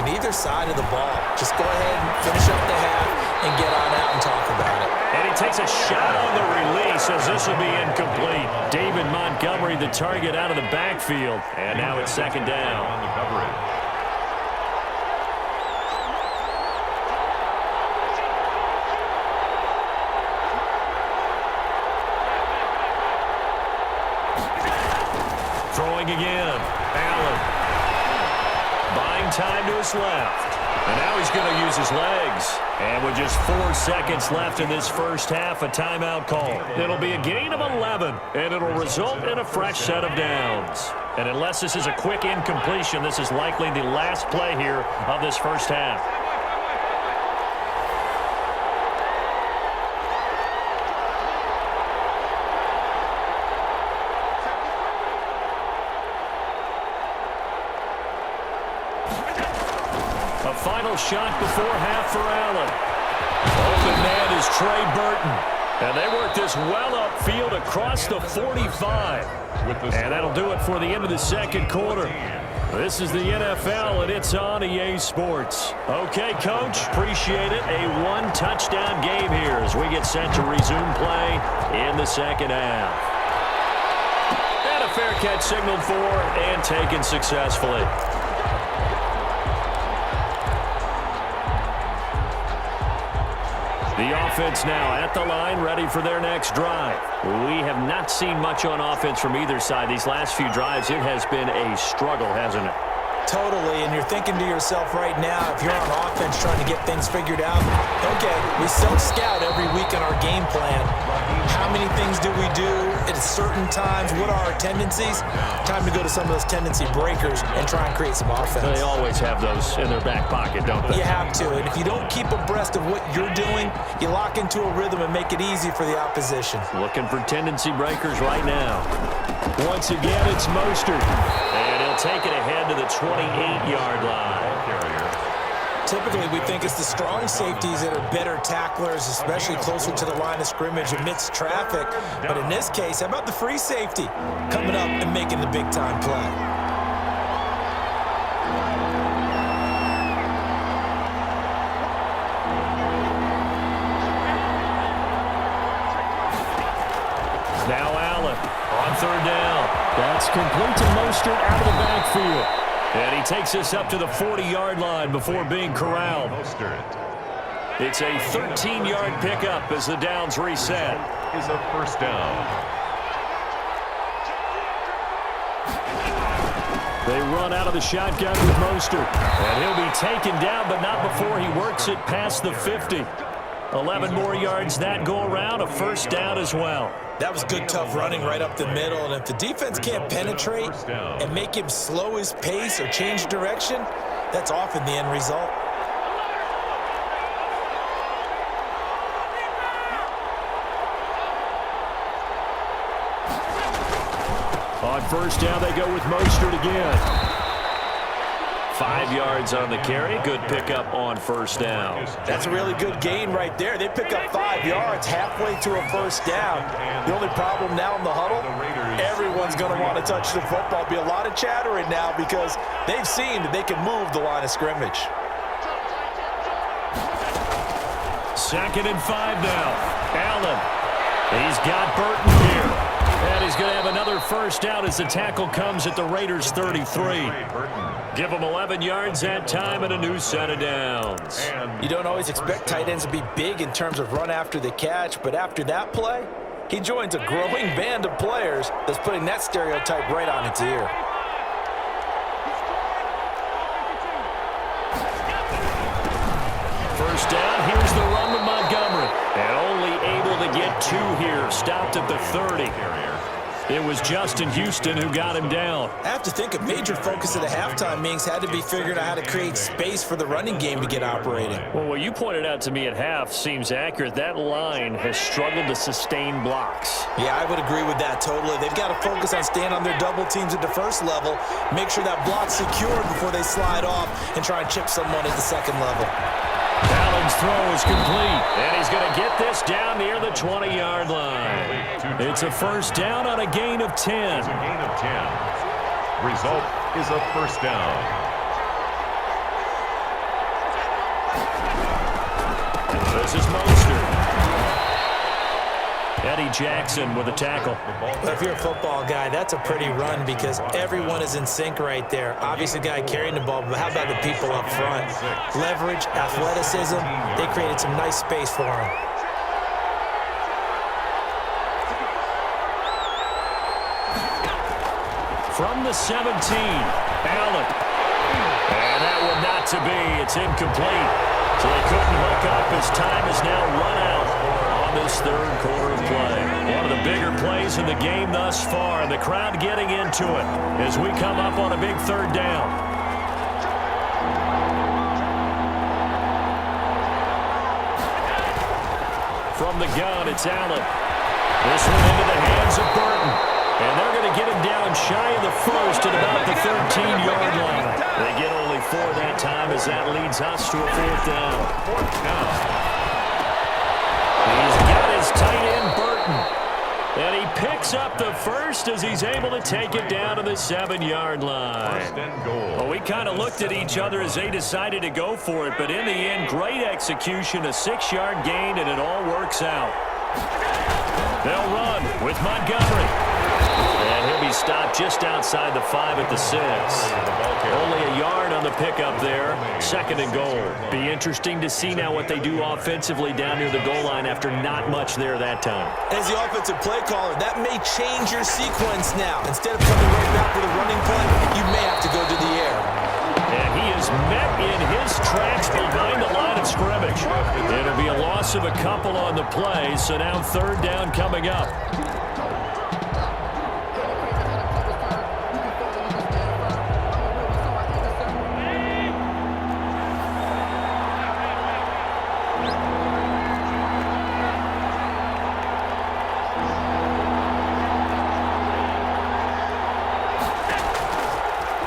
on either side of the ball. Just go ahead and finish up the half and get on out and talk about it. And he takes a shot on the release as this will be incomplete. David Montgomery, the target out of the backfield. And now it's second down. On the coverage. Throwing again. Allen. Buying time to his left. And now he's going to use his legs. And with just 4 seconds left in this first half, a timeout call. It'll be a gain of 11, and it'll result in a fresh set of downs. And unless this is a quick incompletion, this is likely the last play here of this first half. Final shot before half for Allen. Open man is Trey Burton. And they work this well upfield across the 45. And that'll do it for the end of the second quarter. This is the NFL, and it's on EA Sports. Okay, Coach, appreciate it. A one-touchdown game here as we get set to resume play in the second half. And a fair catch signaled for and taken successfully. The offense now at the line, ready for their next drive. We have not seen much on offense from either side. These last few drives, it has been a struggle, hasn't it? Totally, and you're thinking to yourself right now, if you're on offense trying to get things figured out, okay, we self-scout every week in our game plan. How many things do we do at certain times? What are our tendencies? Time to go to some of those tendency breakers and try and create some offense. They always have those in their back pocket, don't they? You have to, and if you don't keep abreast of what you're doing, you lock into a rhythm and make it easy for the opposition. Looking for tendency breakers right now. Once again, it's Mostert. And he'll take it ahead to the 28-yard line. Typically, we think it's the strong safeties that are better tacklers, especially closer to the line of scrimmage amidst traffic. But in this case, how about the free safety coming up and making the big-time play? Now Allen on third down. That's complete to Mostert out of the backfield. And he takes us up to the 40-yard line before being corralled. It's a 13-yard pickup as the downs reset. Is a first down. They run out of the shotgun with Mostert. And he'll be taken down, but not before he works it past the 50. 11 more yards that go around, a first down as well. That was good, tough running right up the middle. And if the defense can't penetrate and make him slow his pace or change direction, that's often the end result. On first down, they go with Mostert again. 5 yards on the carry. Good pickup on first down. That's a really good gain right there. They pick up 5 yards halfway to a first down. The only problem now in the huddle, everyone's going to want to touch the football. Be a lot of chattering now because they've seen that they can move the line of scrimmage. 2nd and 5 now. Allen. He's got Burton here. And he's going to have another first down as the tackle comes at the Raiders' 33. Give him 11 yards that time and a new set of downs. You don't always expect tight ends to be big in terms of run after the catch, but after that play, he joins a growing band of players that's putting that stereotype right on its ear. First down, here's the run with Montgomery. And only able to get 2 here, stopped at the 30. It was Justin Houston who got him down. I have to think a major focus of the halftime meetings had to be figuring out how to create space for the running game to get operating. Well, what you pointed out to me at half seems accurate. That line has struggled to sustain blocks. Yeah, I would agree with that totally. They've got to focus on staying on their double teams at the first level, make sure that block's secured before they slide off and try and chip someone at the second level. Allen's throw is complete, and he's going to get this down near the 20-yard line. It's a first down on a gain of 10. It's a gain of 10. Result is a first down. This is Mostert. Eddie Jackson with a tackle. Well, if you're a football guy, that's a pretty run because everyone is in sync right there. Obviously, the guy carrying the ball, but how about the people up front? Leverage, athleticism, they created some nice space for him. From the 17, Allen. And that one not to be. It's incomplete. So they couldn't hook up as time is now run out on this third quarter of play. One of the bigger plays in the game thus far, and the crowd getting into it as we come up on a big third down. From the gun, it's Allen. This one into the hands of Burton. And they're going to get him down shy of the first at about the 13-yard line. They get only 4 that time as that leads us to a fourth down. He's got his tight end, Burton. And he picks up the first as he's able to take it down to the 7-yard line. First and goal. Well, we kind of looked at each other as they decided to go for it, but in the end, great execution, a 6-yard gain, and it all works out. They'll run with Montgomery. And he'll be stopped just outside the 5 at the 6. Only a yard on the pickup there. 2nd and goal. Be interesting to see now what they do offensively down near the goal line after not much there that time. As the offensive play caller, that may change your sequence now. Instead of coming right back with a running play, you may have to go to the air. And he is met in his tracks behind the line of scrimmage. It'll be a loss of a couple on the play, so now third down coming up.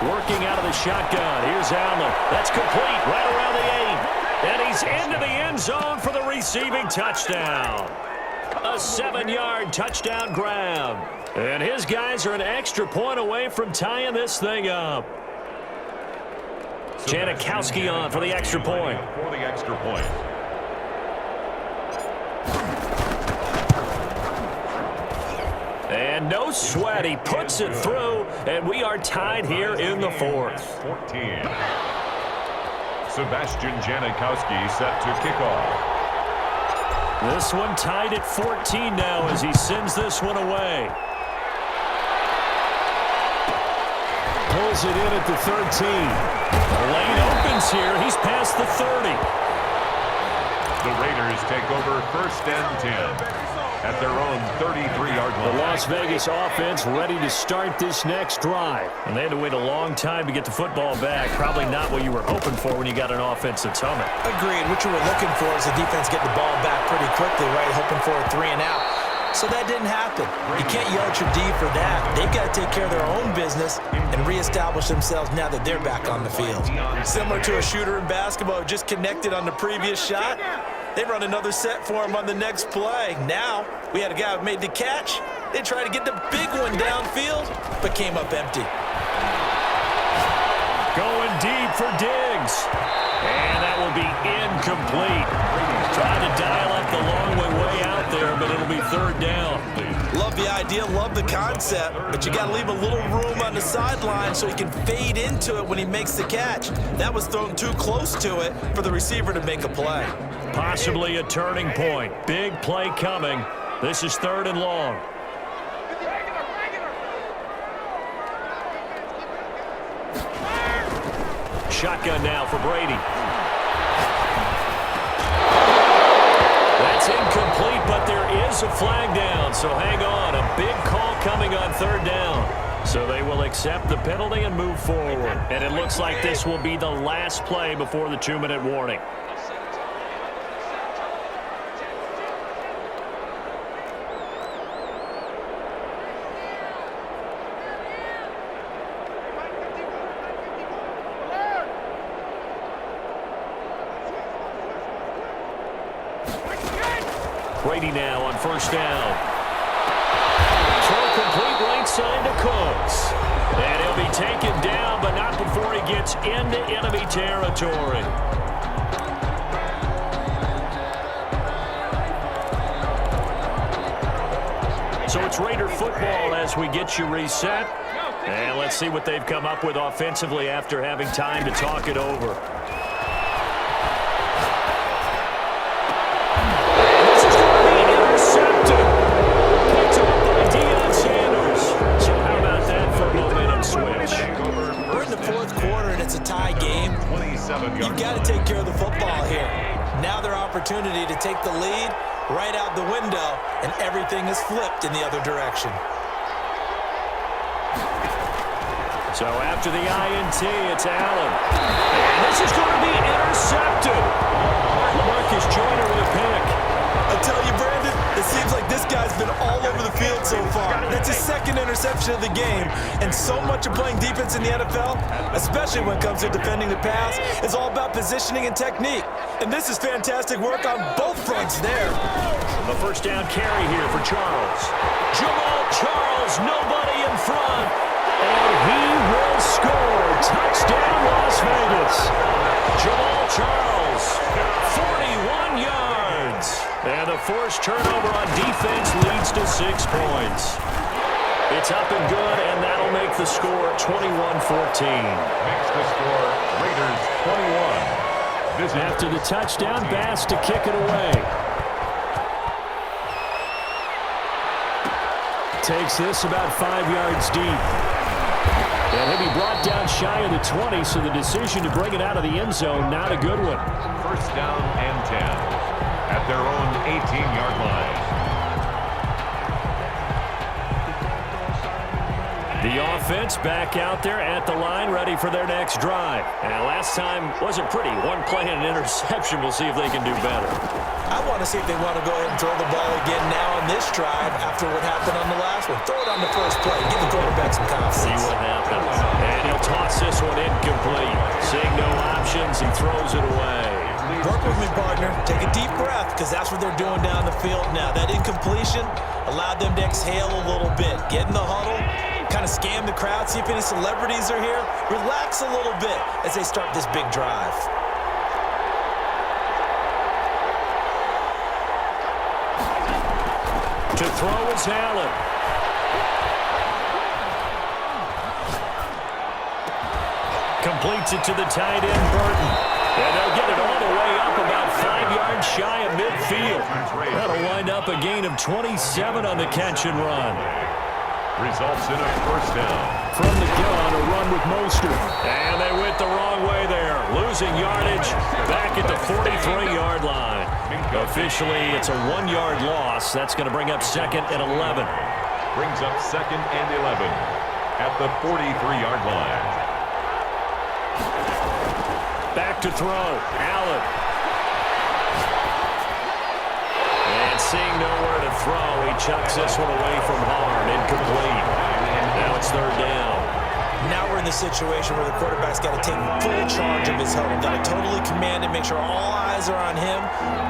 Working out of the shotgun. Here's Allen. That's complete right around the 8. And he's into the end zone for the receiving touchdown. A 7-yard touchdown grab. And his guys are an extra point away from tying this thing up. Janikowski on for the extra point. For the extra point. And no sweat. He puts it through, and we are tied here in the 4th. 14. Sebastian Janikowski set to kick off. This one tied at 14 now as he sends this one away. Pulls it in at the 13. Lane opens here. He's past the 30. The Raiders take over 1st and 10 at their own 33-yard line. The Las Vegas offense ready to start this next drive. And they had to wait a long time to get the football back. Probably not what you were hoping for when you got an offense that's humming. Agreed. What you were looking for is the defense get the ball back pretty quickly, right? Hoping for a 3 and out. So that didn't happen. You can't yell at your D for that. They've got to take care of their own business and reestablish themselves now that they're back on the field. Similar to a shooter in basketball who just connected on the previous shot. They run another set for him on the next play. Now, we had a guy who made the catch. They tried to get the big one downfield, but came up empty. Going deep for Diggs. And that will be incomplete. Trying to dial up the long way out there, but it'll be third down. Love the idea, love the concept, but you got to leave a little room on the sideline so he can fade into it when he makes the catch. That was thrown too close to it for the receiver to make a play. Possibly a turning point. Big play coming. This is 3rd and long. Shotgun now for Brady. That's incomplete, but there is a flag down, so hang on. A big call coming on 3rd down. So they will accept the penalty and move forward. And it looks like this will be the last play before the 2-minute warning. Brady now on 1st down. Throw complete right side to Cooks. And he'll be taken down, but not before he gets into enemy territory. So it's Raider football as we get you reset. And let's see what they've come up with offensively after having time to talk it over. This is going to be intercepted. Picked up by Deion Sanders. So how about that for a momentum switch? We're in the fourth quarter, and it's a tie game. You've got to take care of the football here. Now their opportunity to take the lead right out the window, and everything is flipped in the other direction. So after the INT, it's Allen. And this is going to be intercepted. Marcus Joyner with a pick. I tell you, Brandon, it seems like this guy's been all over the field so far. That's his second interception of the game. And so much of playing defense in the NFL, especially when it comes to defending the pass, is all about positioning and technique. And this is fantastic work on both fronts there. The first down carry here for Charles. Jamal Charles, nobody in front. And he will score. Touchdown, Las Vegas. Jamal Charles, 41 yards. And the forced turnover on defense leads to 6 points. It's up and good, and that'll make the score 21-14. Makes the score Raiders 21. After the touchdown, Bass to kick it away. Takes this about 5 yards deep. And he'll be brought down shy of the 20, so the decision to bring it out of the end zone, not a good one. First down and 10 at their own 18-yard line. The offense back out there at the line, ready for their next drive. And last time wasn't pretty. One play and an interception. We'll see if they can do better. I want to see if they want to go ahead and throw the ball again now on this drive after what happened on the last one. Throw it on the first play. Give the quarterback some confidence. See what happens. And he'll toss this one incomplete. Seeing no options, he throws it away. Work with me, partner. Take a deep breath, because that's what they're doing down the field now. That incompletion allowed them to exhale a little bit. Get in the huddle, kind of scan the crowd, see if any celebrities are here. Relax a little bit as they start this big drive. To throw is Allen. Completes it to the tight end, Burton. And they'll get it all the way up about 5 yards shy of midfield. That'll wind up a gain of 27 on the catch and run. Results in a first down. From the gun, a run with Mostert. And they went the wrong way there. Losing yardage back at the 43-yard line. Officially, it's a 1-yard loss. That's going to bring up second and 11. Brings up second and 11 at the 43-yard line. Back to throw. Allen. And seeing nowhere to throw, he chucks this one away from harm. Incomplete. Now it's third down. Now we're in the situation where the quarterback's got to take full charge of his huddle. Got to totally command it, make sure all eyes are on him.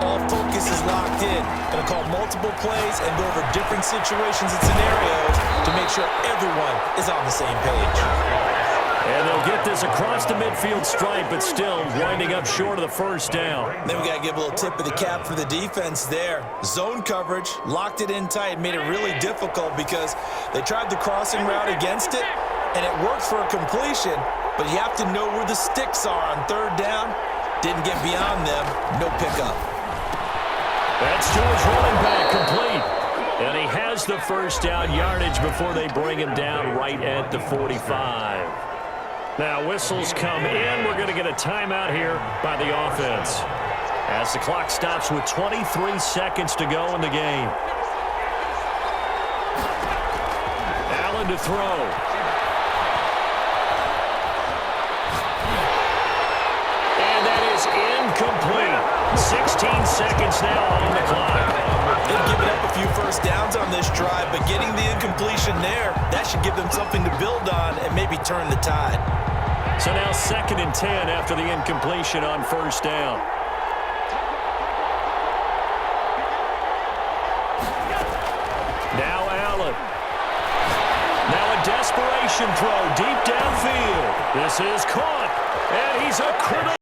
All focus is locked in. Going to call multiple plays and go over different situations and scenarios to make sure everyone is on the same page. And they'll get this across the midfield stripe, but still winding up short of the first down. Then we got to give a little tip of the cap for the defense there. Zone coverage, locked it in tight, made it really difficult because they tried the crossing route against it, and it worked for a completion, but you have to know where the sticks are on third down. Didn't get beyond them, no pickup. That's to his running back, complete. And he has the first down yardage before they bring him down right at the 45. Now whistles come in. We're going to get a timeout here by the offense as the clock stops with 23 seconds to go in the game. Allen to throw. And that is incomplete. 16 seconds now on the clock. They've given up a few first downs on this drive, but getting the incompletion there, that should give them something to build on and maybe turn the tide. So now second and 10 after the incompletion on first down. Now Allen. Now a desperation throw deep downfield. This is caught, and he's a criminal.